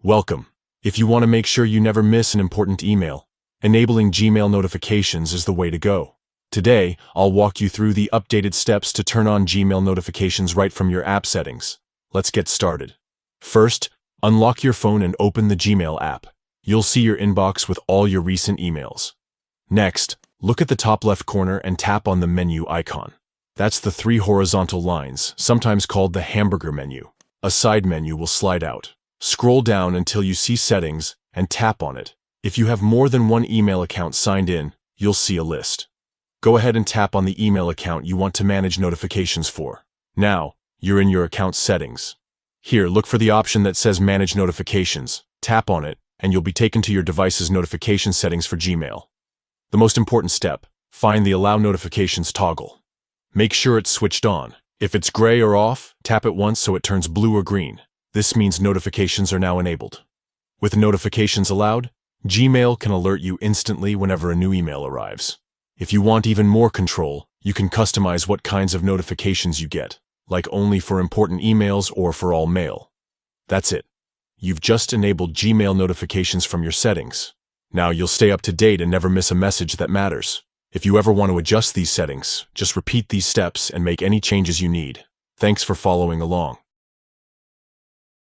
Welcome. If you want to make sure you never miss an important email, enabling Gmail notifications is the way to go. Today, I'll walk you through the updated steps to turn on Gmail notifications right from your app settings. Let's get started. First, unlock your phone and open the Gmail app. You'll see your inbox with all your recent emails. Next, look at the top left corner and tap on the menu icon. That's the three horizontal lines, sometimes called the hamburger menu. A side menu will slide out. Scroll down until you see Settings and tap on it. If you have more than one email account signed in, you'll see a list. Go ahead and tap on the email account you want to manage notifications for. Now, you're in your account settings. Here, look for the option that says Manage Notifications. Tap on it, and you'll be taken to your device's notification settings for Gmail. The most important step, find the Allow Notifications toggle. Make sure it's switched on. If it's gray or off, tap it once so it turns blue or green. This means notifications are now enabled. With notifications allowed, Gmail can alert you instantly whenever a new email arrives. If you want even more control, you can customize what kinds of notifications you get, like only for important emails or for all mail. That's it. You've just enabled Gmail notifications from your settings. Now you'll stay up to date and never miss a message that matters. If you ever want to adjust these settings, just repeat these steps and make any changes you need. Thanks for following along.